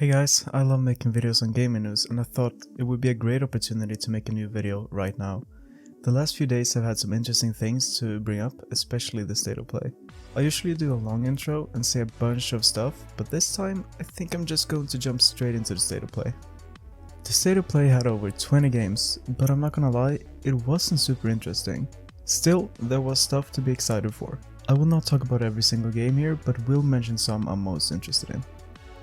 Hey guys, I love making videos on gaming news and I thought it would be a great opportunity to make a new video right now. The last few days have had some interesting things to bring up, especially the state of play. I usually do a long intro and say a bunch of stuff, but this time I think I'm just going to jump straight into the state of play. The state of play had over 20 games, but I'm not gonna lie, it wasn't super interesting. Still, there was stuff to be excited for. I will not talk about every single game here, but will mention some I'm most interested in.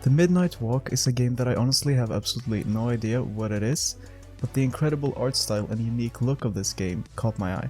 The Midnight Walk is a game that I honestly have absolutely no idea what it is, but the incredible art style and unique look of this game caught my eye.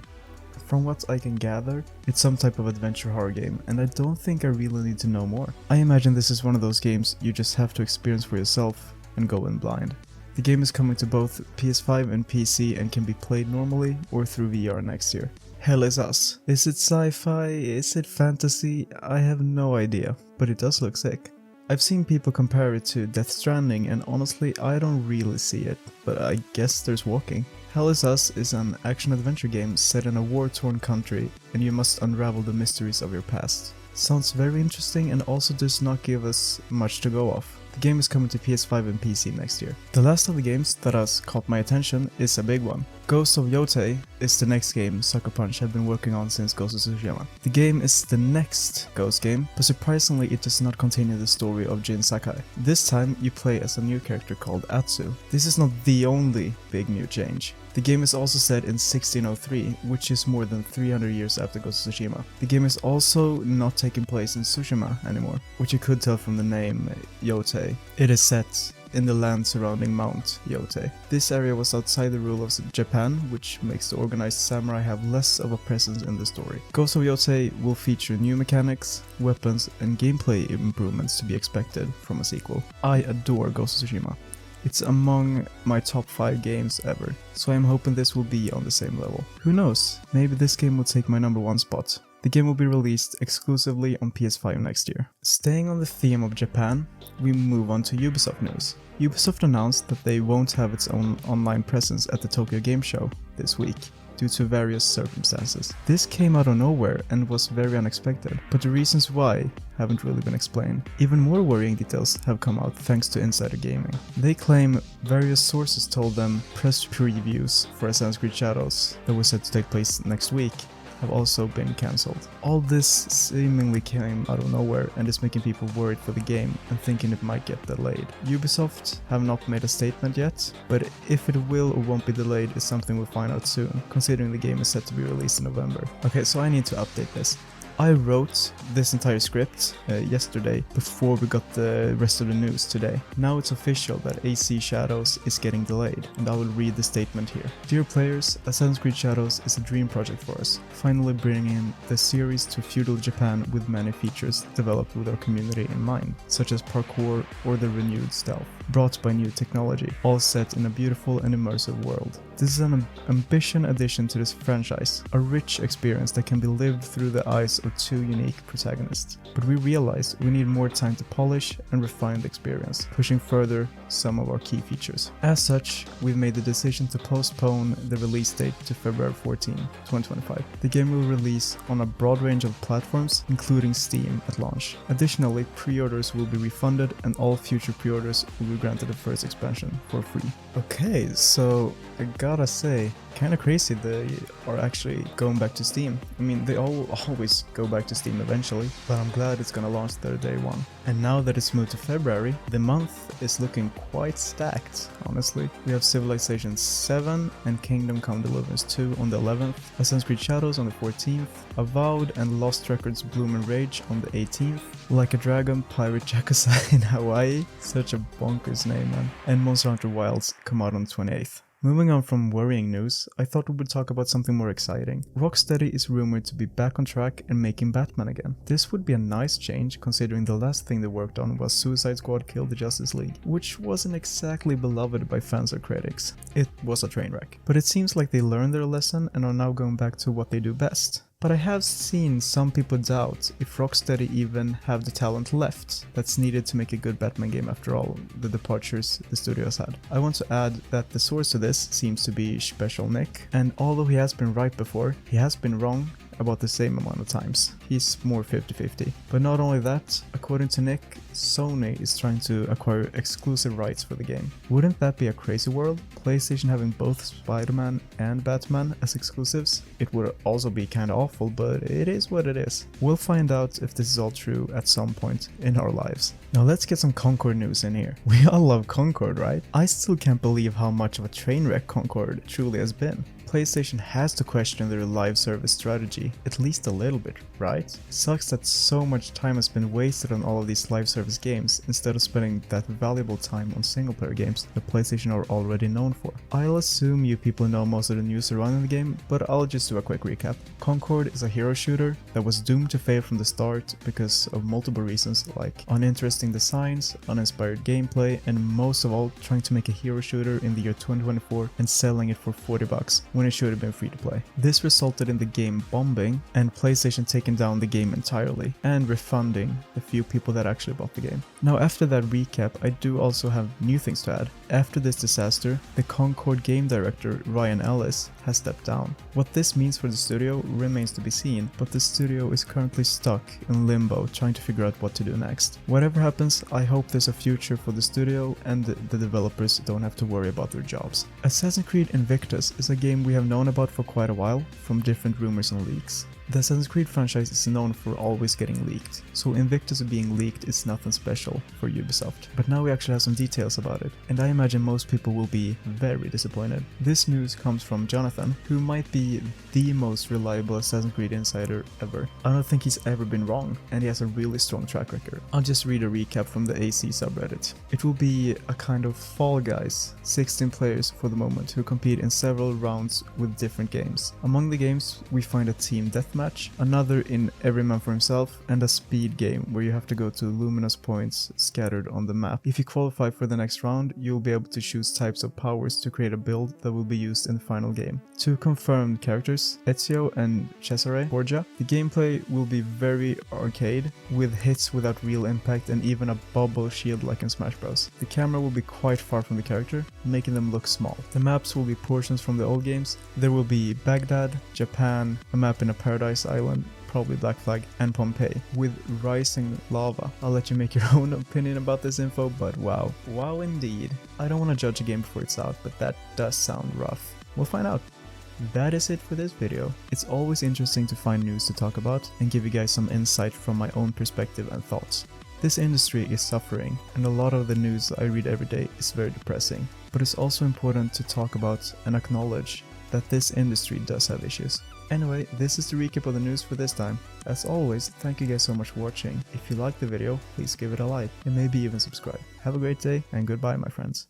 From what I can gather, it's some type of adventure horror game, and I don't think I really need to know more. I imagine this is one of those games you just have to experience for yourself and go in blind. The game is coming to both PS5 and PC and can be played normally or through VR next year. Hell is Us. Is it sci-fi? Is it fantasy? I have no idea, but it does look sick. I've seen people compare it to Death Stranding and honestly I don't really see it, but I guess there's walking. Hell is Us is an action-adventure game set in a war-torn country and you must unravel the mysteries of your past. Sounds very interesting and also does not give us much to go off. The game is coming to PS5 and PC next year. The last of the games that has caught my attention is a big one. Ghost of Yōtei is the next game Sucker Punch have been working on since Ghost of Tsushima. The game is the next Ghost game, but surprisingly it does not continue the story of Jin Sakai. This time you play as a new character called Atsu. This is not the only big new change. The game is also set in 1603, which is more than 300 years after Ghost of Tsushima. The game is also not taking place in Tsushima anymore, which you could tell from the name Yōtei. It is set in the land surrounding Mount Yōtei. This area was outside the rule of Japan, which makes the organized samurai have less of a presence in the story. Ghost of Yōtei will feature new mechanics, weapons, and gameplay improvements to be expected from a sequel. I adore Ghost of Tsushima. It's among my top 5 games ever, so I'm hoping this will be on the same level. Who knows, maybe this game will take my number 1 spot. The game will be released exclusively on PS5 next year. Staying on the theme of Japan, we move on to Ubisoft news. Ubisoft announced that they won't have its own online presence at the Tokyo Game Show this week, due to various circumstances. This came out of nowhere and was very unexpected, but the reasons why haven't really been explained. Even more worrying details have come out thanks to Insider Gaming. They claim various sources told them press previews for Assassin's Creed Shadows that was set to take place next week have also been cancelled. All this seemingly came out of nowhere and is making people worried for the game and thinking it might get delayed. Ubisoft have not made a statement yet, but if it will or won't be delayed is something we'll find out soon, considering the game is set to be released in November. Okay, so I need to update this. I wrote this entire script yesterday before we got the rest of the news today. Now it's official that AC Shadows is getting delayed, and I will read the statement here. Dear players, Assassin's Creed Shadows is a dream project for us, finally bringing the series to feudal Japan with many features developed with our community in mind, such as parkour or the renewed stealth, brought by new technology, all set in a beautiful and immersive world. This is an ambitious addition to this franchise, a rich experience that can be lived through the eyes of 2 unique protagonists. But we realized we need more time to polish and refine the experience, pushing further some of our key features. As such, we've made the decision to postpone the release date to February 14, 2025. The game will release on a broad range of platforms, including Steam at launch. Additionally, pre-orders will be refunded and all future pre-orders will be granted the first expansion for free. Okay, so I gotta say, kinda crazy they are actually going back to Steam. I mean, they always go back to Steam eventually, but I'm glad it's gonna launch their day 1. And now that it's moved to February, the month is looking quite stacked, honestly. We have Civilization 7 and Kingdom Come Deliverance 2 on the 11th, Assassin's Creed Shadows on the 14th, Avowed and Lost Records Bloom and Rage on the 18th, Like a Dragon Pirate Yakuza in Hawaii, such a bonkers name, man, and Monster Hunter Wilds come out on the 28th. Moving on from worrying news, I thought we would talk about something more exciting. Rocksteady is rumored to be back on track and making Batman again. This would be a nice change considering the last thing they worked on was Suicide Squad Kill the Justice League, which wasn't exactly beloved by fans or critics. It was a train wreck. But it seems like they learned their lesson and are now going back to what they do best. But I have seen some people doubt if Rocksteady even have the talent left that's needed to make a good Batman game after all the departures the studio has had. I want to add that the source of this seems to be Special Nick, and although he has been right before, he has been wrong about the same amount of times. He's more 50-50. But not only that, according to Nick, Sony is trying to acquire exclusive rights for the game. Wouldn't that be a crazy world? PlayStation having both Spider-Man and Batman as exclusives? It would also be kinda awful, but it is what it is. We'll find out if this is all true at some point in our lives. Now let's get some Concord news in here. We all love Concord, right? I still can't believe how much of a train wreck Concord truly has been. PlayStation has to question their live service strategy, at least a little bit, right? Sucks that so much time has been wasted on all of these live service games instead of spending that valuable time on single player games that PlayStation are already known for. I'll assume you people know most of the news surrounding the game, but I'll just do a quick recap. Concord is a hero shooter that was doomed to fail from the start because of multiple reasons like uninteresting designs, uninspired gameplay, and most of all trying to make a hero shooter in the year 2024 and selling it for $40 when it should have been free to play. This resulted in the game bombing and PlayStation taking down the game entirely and refunding the few people that actually bought the game. Now after that recap, I do also have new things to add. After this disaster, the Concord game director Ryan Ellis has stepped down. What this means for the studio remains to be seen, but the studio is currently stuck in limbo trying to figure out what to do next. Whatever happens, I hope there's a future for the studio and the developers don't have to worry about their jobs. Assassin's Creed Invictus is a game we have known about for quite a while from different rumors and leaks. The Assassin's Creed franchise is known for always getting leaked, so Invictus being leaked is nothing special for Ubisoft. But now we actually have some details about it, and I imagine most people will be very disappointed. This news comes from Jonathan, who might be the most reliable Assassin's Creed insider ever. I don't think he's ever been wrong, and he has a really strong track record. I'll just read a recap from the AC subreddit. It will be a kind of Fall Guys, 16 players for the moment who compete in several rounds with different games. Among the games we find a team deathmatch, another in Every Man for Himself, and a speed game where you have to go to luminous points scattered on the map. If you qualify for the next round, you'll be able to choose types of powers to create a build that will be used in the final game. Two confirmed characters, Ezio and Cesare Borgia. The gameplay will be very arcade, with hits without real impact and even a bubble shield like in Smash Bros. The camera will be quite far from the character, making them look small. The maps will be portions from the old games. There will be Baghdad, Japan, a map in a paradise island, probably Black Flag, and Pompeii, with rising lava. I'll let you make your own opinion about this info, but wow. Wow indeed. I don't want to judge a game before it's out, but that does sound rough. We'll find out. That is it for this video. It's always interesting to find news to talk about and give you guys some insight from my own perspective and thoughts. This industry is suffering, and a lot of the news I read every day is very depressing, but it's also important to talk about and acknowledge that this industry does have issues. Anyway, this is the recap of the news for this time. As always, thank you guys so much for watching. If you liked the video, please give it a like and maybe even subscribe. Have a great day and goodbye, my friends.